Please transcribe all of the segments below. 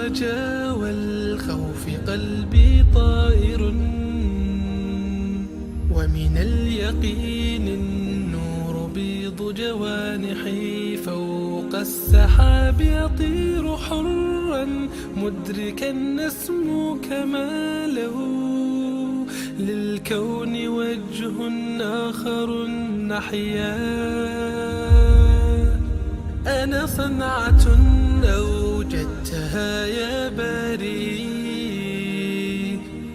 الرجا والخوف قلبي طائر ومن اليقين النور بيض جوانحي فوق السحاب يطير حرا مدركا نسمو كماله للكون وجه آخر نحيا أنا صنعة أوجدتها يا باري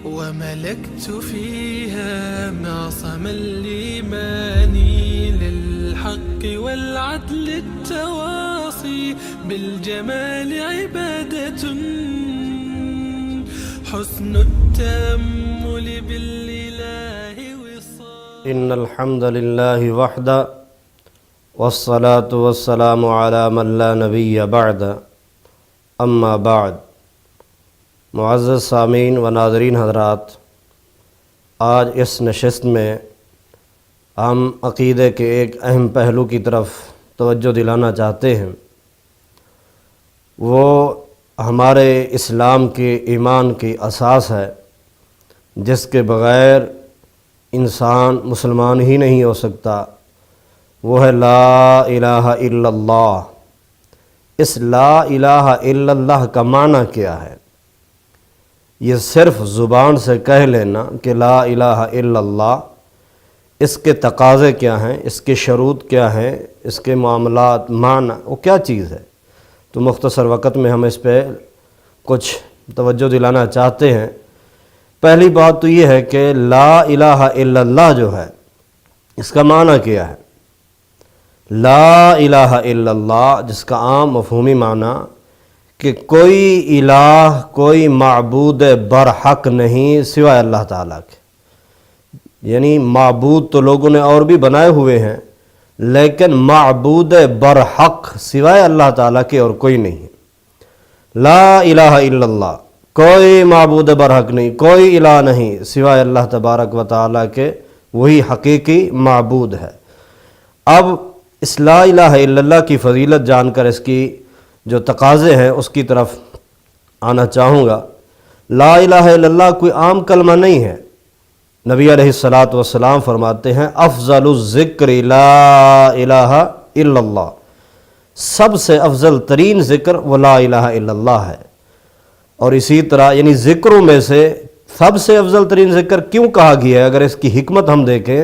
وملكت فيها معصم الإيمان للحق والعدل التواصي بالجمال عبادة حسن التأمل بالإله وصال. إن الحمد لله وحده والصلاة والسلام على من لا نبي بعد اما بعد. معزز سامعین و ناظرین حضرات، آج اس نشست میں ہم عقیدے کے ایک اہم پہلو کی طرف توجہ دلانا چاہتے ہیں. وہ ہمارے اسلام کے ایمان کی اساس ہے جس کے بغیر انسان مسلمان ہی نہیں ہو سکتا. وہ ہے لا الہ الا اللہ. اس لا الہ الا اللہ کا معنی کیا ہے؟ یہ صرف زبان سے کہہ لینا کہ لا الہ الا اللہ، اس کے تقاضے کیا ہیں، اس کے شروط کیا ہیں، اس کے معاملات، معنی وہ کیا چیز ہے؟ تو مختصر وقت میں ہم اس پہ کچھ توجہ دلانا چاہتے ہیں. پہلی بات تو یہ ہے کہ لا الہ الا اللہ جو ہے اس کا معنی کیا ہے؟ لا الہ الا اللہ جس کا عام مفہومی معنی کہ کوئی الہ، کوئی معبود برحق نہیں سوائے اللہ تعالیٰ کے. یعنی معبود تو لوگوں نے اور بھی بنائے ہوئے ہیں، لیکن معبود برحق سوائے اللہ تعالیٰ کے اور کوئی نہیں. لا الہ الا اللہ، کوئی معبود برحق نہیں، کوئی الہ نہیں سوائے اللہ تبارک و تعالیٰ کے، وہی حقیقی معبود ہے. اب اس لا الہ الا اللہ کی فضیلت جان کر اس کی جو تقاضے ہیں اس کی طرف آنا چاہوں گا. لا الہ الا اللہ کوئی عام کلمہ نہیں ہے. نبی علیہ الصلاۃ والسلام فرماتے ہیں افضل الذکر لا الہ الا اللہ، سب سے افضل ترین ذکر وہ لا الہ الا اللہ ہے. اور اسی طرح یعنی ذکروں میں سے سب سے افضل ترین ذکر کیوں کہا گیا ہے؟ اگر اس کی حکمت ہم دیکھیں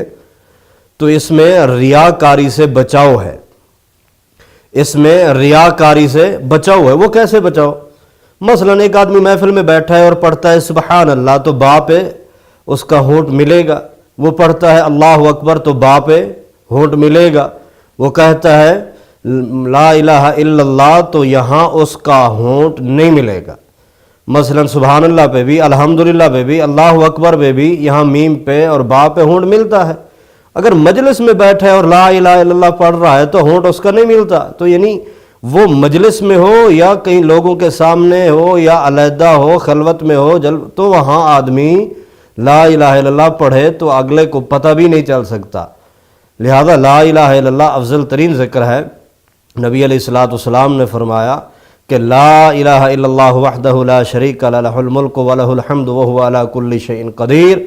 تو اس میں ریاکاری سے بچاؤ ہے. اس میں ریاکاری سے بچاؤ ہے. وہ کیسے بچاؤ؟ مثلا ایک آدمی محفل میں بیٹھا ہے اور پڑھتا ہے سبحان اللہ تو با پہ اس کا ہونٹ ملے گا. وہ پڑھتا ہے اللہ اکبر تو با پہ ہونٹ ملے گا. وہ کہتا ہے لا الہ الا اللہ تو یہاں اس کا ہونٹ نہیں ملے گا. مثلا سبحان اللہ پہ بھی، الحمدللہ پہ بھی، اللہ اکبر پہ بھی یہاں میم پہ اور با پہ ہونٹ ملتا ہے. اگر مجلس میں بیٹھا ہے اور لا الہ الا اللہ پڑھ رہا ہے تو ہونٹ اس کا نہیں ملتا. تو یعنی وہ مجلس میں ہو یا کہیں لوگوں کے سامنے ہو یا علیحدہ ہو، خلوت میں ہو، تو وہاں آدمی لا الہ الا اللہ پڑھے تو اگلے کو پتہ بھی نہیں چل سکتا. لہذا لا الہ الا اللہ افضل ترین ذکر ہے. نبی علیہ الصلاۃ والسلام نے فرمایا کہ لا الہ الا اللہ وحدہ لا شریک لہ لہ الملک و لہ الحمد وہو علی کل شیء قدیر.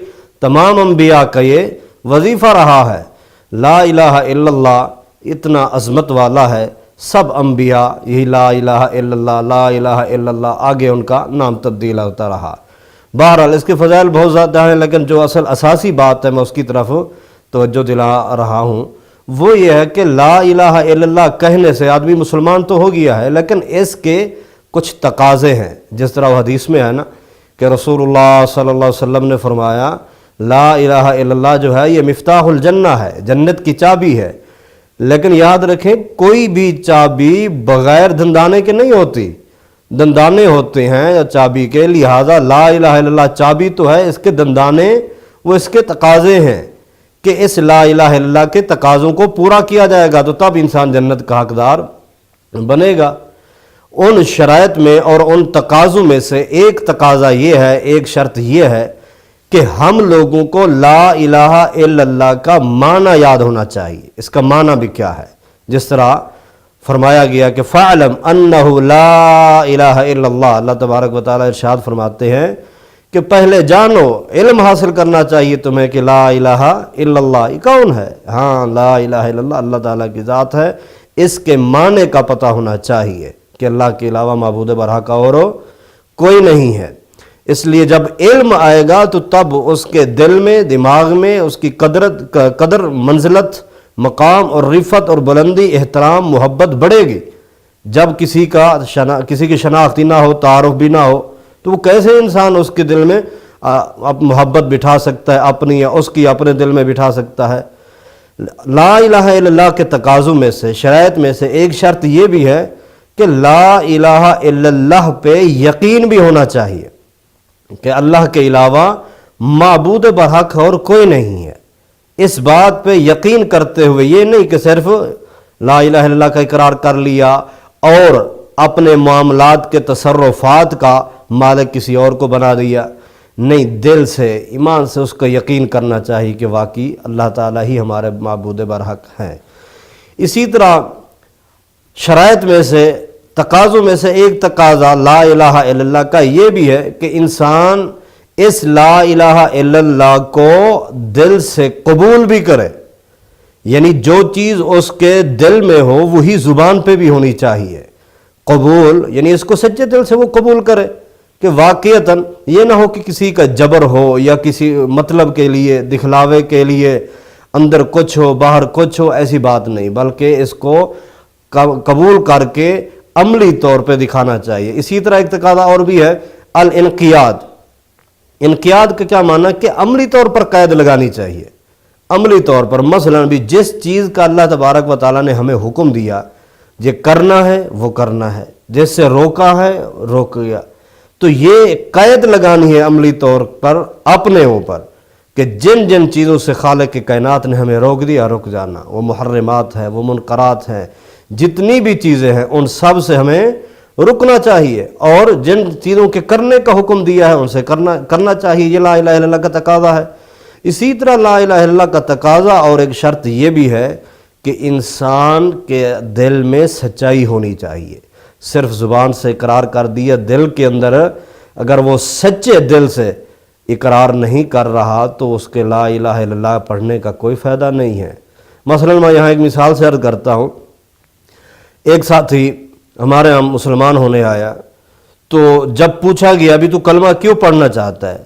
تمام انبیاء کا یہ وظیفہ رہا ہے. لا الہ الا اللہ اتنا عظمت والا ہے. سب انبیاء یہی لا الہ الا اللہ لا الہ الا اللہ، آگے ان کا نام تبدیل ہوتا رہا. بہرحال اس کے فضائل بہت زیادہ ہیں، لیکن جو اصل اساسی بات ہے میں اس کی طرف توجہ دلا رہا ہوں وہ یہ ہے کہ لا الہ الا اللہ کہنے سے آدمی مسلمان تو ہو گیا ہے، لیکن اس کے کچھ تقاضے ہیں. جس طرح وہ حدیث میں ہے نا کہ رسول اللہ صلی اللہ علیہ وسلم نے فرمایا لا الہ الا اللہ جو ہے یہ مفتاح الجنہ ہے، جنت کی چابی ہے. لیکن یاد رکھیں کوئی بھی چابی بغیر دندانے کے نہیں ہوتی، دندانے ہوتے ہیں یا چابی کے. لہذا لا الہ الا اللہ چابی تو ہے، اس کے دندانے وہ اس کے تقاضے ہیں کہ اس لا الہ الا اللہ کے تقاضوں کو پورا کیا جائے گا تو تب انسان جنت کا حقدار بنے گا. ان شرائط میں اور ان تقاضوں میں سے ایک تقاضا یہ ہے، ایک شرط یہ ہے کہ ہم لوگوں کو لا الہ الا اللہ کا معنی یاد ہونا چاہیے. اس کا معنی بھی کیا ہے؟ جس طرح فرمایا گیا کہ فَعْلَمْ أَنَّهُ لَا إِلَهَ إِلَّا اللَّهِ، اللہ تبارک و تعالیٰ ارشاد فرماتے ہیں کہ پہلے جانو، علم حاصل کرنا چاہیے تمہیں کہ لا الہ الا اللہ یہ کون ہے؟ ہاں لا الہ الا اللہ اللہ تعالیٰ کی ذات ہے، اس کے معنی کا پتہ ہونا چاہیے کہ اللہ کے علاوہ معبود برحق اور کوئی نہیں ہے۔ اس لیے جب علم آئے گا تو تب اس کے دل میں، دماغ میں اس کی قدر، منزلت، مقام اور رفعت اور بلندی، احترام، محبت بڑھے گی۔ جب کسی کی شناختی نہ ہو، تعارف بھی نہ ہو، تو وہ کیسے انسان اس کے دل میں محبت بٹھا سکتا ہے اپنی، یا اس کی اپنے دل میں بٹھا سکتا ہے؟ لا الہ الا اللہ کے تقاضوں میں سے، شرائط میں سے ایک شرط یہ بھی ہے کہ لا الہ الا اللہ پہ یقین بھی ہونا چاہیے کہ اللہ کے علاوہ معبود برحق اور کوئی نہیں ہے۔ اس بات پہ یقین کرتے ہوئے، یہ نہیں کہ صرف لا الہ الا اللہ کا اقرار کر لیا اور اپنے معاملات کے تصرفات کا مالک کسی اور کو بنا دیا، نہیں، دل سے، ایمان سے اس کا یقین کرنا چاہیے کہ واقعی اللہ تعالیٰ ہی ہمارے معبود برحق ہیں۔ اسی طرح شرائط میں سے، تقاضوں میں سے ایک تقاضا لا الہ الا اللہ کا یہ بھی ہے کہ انسان اس لا الہ الا اللہ کو دل سے قبول بھی کرے، یعنی جو چیز اس کے دل میں ہو وہی زبان پہ بھی ہونی چاہیے۔ قبول یعنی اس کو سچے دل سے وہ قبول کرے کہ واقعتاً یہ نہ ہو کہ کسی کا جبر ہو یا کسی مطلب کے لیے، دکھلاوے کے لیے اندر کچھ ہو باہر کچھ ہو، ایسی بات نہیں، بلکہ اس کو قبول کر کے عملی طور پہ دکھانا چاہیے۔ اسی طرح ایک تقاضا اور بھی ہے الانقیاد۔ انقیاد کا کیا معنی کہ عملی طور پر قید لگانی چاہیے، عملی طور پر۔ مثلا بھی جس چیز کا اللہ تبارک و تعالیٰ نے ہمیں حکم دیا یہ کرنا ہے وہ کرنا ہے، جس سے روکا ہے روک گیا، تو یہ قید لگانی ہے عملی طور پر اپنے اوپر کہ جن جن چیزوں سے خالق کے کائنات نے ہمیں روک دیا رک جانا، وہ محرمات ہیں، وہ منکرات ہیں، جتنی بھی چیزیں ہیں ان سب سے ہمیں رکنا چاہیے، اور جن چیزوں کے کرنے کا حکم دیا ہے ان سے کرنا چاہیے۔ یہ لا الہ الا اللہ کا تقاضا ہے۔ اسی طرح لا الہ الا اللہ کا تقاضا اور ایک شرط یہ بھی ہے کہ انسان کے دل میں سچائی ہونی چاہیے۔ صرف زبان سے اقرار کر دیا، دل کے اندر اگر وہ سچے دل سے اقرار نہیں کر رہا تو اس کے لا الہ الا اللہ پڑھنے کا کوئی فائدہ نہیں ہے۔ مثلا میں یہاں ایک مثال سے عرض کرتا ہوں، ایک ساتھی ہمارے یہاں مسلمان ہونے آیا، تو جب پوچھا گیا ابھی تو کلمہ کیوں پڑھنا چاہتا ہے،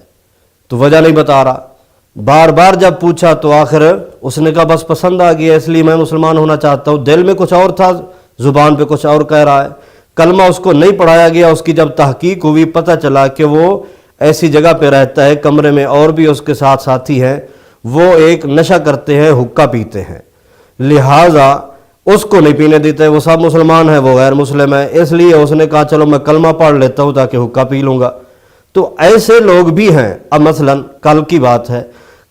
تو وجہ نہیں بتا رہا۔ بار بار جب پوچھا تو آخر اس نے کہا بس پسند آ گیا اس لیے میں مسلمان ہونا چاہتا ہوں۔ دل میں کچھ اور تھا، زبان پہ کچھ اور کہہ رہا ہے۔ کلمہ اس کو نہیں پڑھایا گیا، اس کی جب تحقیق ہوئی پتہ چلا کہ وہ ایسی جگہ پہ رہتا ہے، کمرے میں اور بھی اس کے ساتھ ساتھی ہیں، وہ ایک نشہ کرتے ہیں، حقہ پیتے ہیں، لہٰذا اس کو نہیں پینے دیتے، وہ سب مسلمان ہیں، وہ غیر مسلم ہے، اس لیے اس نے کہا چلو میں کلمہ پڑھ لیتا ہوں تاکہ حقہ پی لوں گا۔ تو ایسے لوگ بھی ہیں۔ اب مثلا کل کی بات ہے،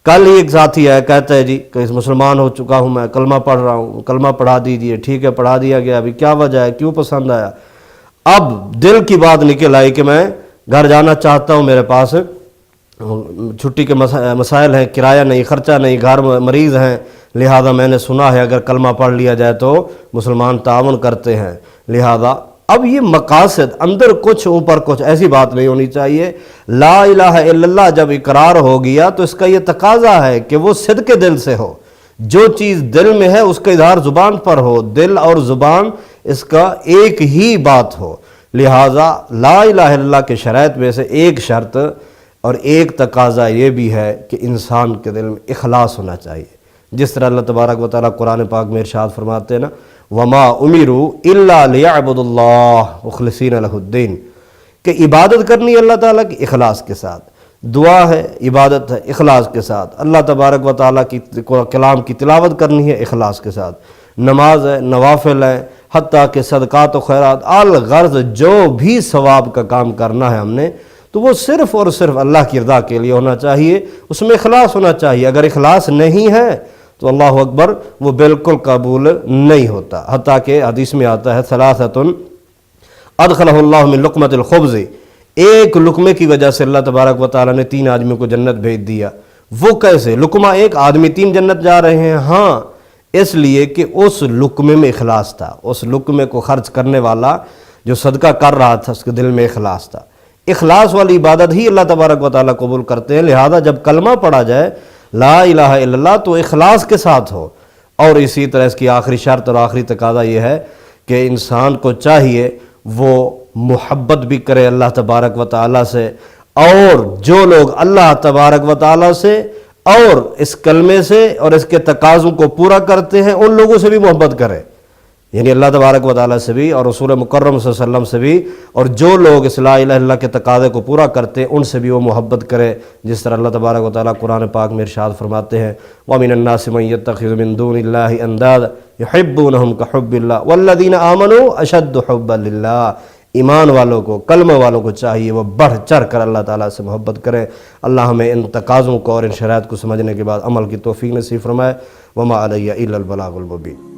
کل ہی ایک ساتھی ہے، کہتا ہے جی کہ مسلمان ہو چکا ہوں میں، کلمہ پڑھ رہا ہوں، کلمہ پڑھا دیجئے۔ ٹھیک ہے پڑھا دیا گیا، ابھی کیا وجہ ہے، کیوں پسند آیا؟ اب دل کی بات نکل آئی کہ میں گھر جانا چاہتا ہوں، میرے پاس چھٹی کے مسائل ہیں، کرایہ نہیں، خرچہ نہیں، گھر مریض ہیں، لہذا میں نے سنا ہے اگر کلمہ پڑھ لیا جائے تو مسلمان تعاون کرتے ہیں، لہذا اب یہ مقاصد اندر کچھ اوپر کچھ، ایسی بات نہیں ہونی چاہیے۔ لا الہ الا اللہ جب اقرار ہو گیا تو اس کا یہ تقاضا ہے کہ وہ صدق دل سے ہو، جو چیز دل میں ہے اس کا اظہار زبان پر ہو، دل اور زبان اس کا ایک ہی بات ہو، لہذا لا الہ الا اللہ کے شرائط میں سے ایک شرط اور ایک تقاضا یہ بھی ہے کہ انسان کے دل میں اخلاص ہونا چاہیے، جس طرح اللہ تبارک و تعالیٰ قرآن پاک میں ارشاد فرماتے ہیں نا وَمَا أُمِرُوا إِلَّا لِيَعْبُدُوا اللَّهَ مُخْلِصِينَ لَهُ الدِّينَ، کہ عبادت کرنی ہے اللہ تعالیٰ کی اخلاص کے ساتھ، دعا ہے، عبادت ہے، اخلاص کے ساتھ، اللہ تبارک و تعالیٰ کی کلام کی تلاوت کرنی ہے اخلاص کے ساتھ، نماز ہے، نوافل ہے، حتیٰ کہ صدقات و خیرات، الغرض جو بھی ثواب کا کام کرنا ہے ہم نے تو وہ صرف اور صرف اللہ کی رضا کے لیے ہونا چاہیے، اس میں اخلاص ہونا چاہیے۔ اگر اخلاص نہیں ہے تو اللہ اکبر وہ بالکل قبول نہیں ہوتا، حتیٰ کہ حدیث میں آتا ہے ثلاثۃ ادخلہ اللہ من لقمۃ الخبز، ایک لقمے کی وجہ سے اللہ تبارک و تعالیٰ نے 3 آدمیوں کو جنت بھیج دیا۔ وہ کیسے؟ لقمہ ایک آدمی 3 جنت جا رہے ہیں، ہاں اس لیے کہ اس لقمے میں اخلاص تھا، اس لقمے کو خرچ کرنے والا جو صدقہ کر رہا تھا اس کے دل میں اخلاص تھا۔ اخلاص والی عبادت ہی اللہ تبارک و تعالیٰ قبول کرتے ہیں، لہذا جب کلمہ پڑھا جائے لا الہ الا اللہ تو اخلاص کے ساتھ ہو۔ اور اسی طرح اس کی آخری شرط اور آخری تقاضا یہ ہے کہ انسان کو چاہیے وہ محبت بھی کرے اللہ تبارک و تعالیٰ سے، اور جو لوگ اللہ تبارک و تعالیٰ سے اور اس کلمے سے اور اس کے تقاضوں کو پورا کرتے ہیں ان لوگوں سے بھی محبت کرے، یعنی اللہ تبارک و تعالیٰ سے بھی اور رسول مکرم صلی اللہ علیہ وسلم سے بھی، اور جو لوگ اس لا الہ الا اللہ کے تقاضے کو پورا کرتے ہیں ان سے بھی وہ محبت کرے، جس طرح اللہ تبارک و تعالیٰ قرآن پاک میں ارشاد فرماتے ہیں وَمِنَ النَّاسِ مَن يَتَّخِذُ مِن دُونِ اللَّهِ أَندَادًا يُحِبُّونَهُمْ كَحُبِّ اللَّهِ وَالَّذِينَ آمَنُوا أَشَدُّ حُبًّا لِلَّهِ۔ ایمان والوں کو، کلمہ والوں کو چاہیے وہ بڑھ چڑھ کر اللہ تعالیٰ سے محبت کریں۔ اللہ ہمیں ان تقاضوں کو اور ان شرائط کو سمجھنے کے بعد عمل کی توفیق نصیب فرمائے۔ وما علی الا البلاغ المبین۔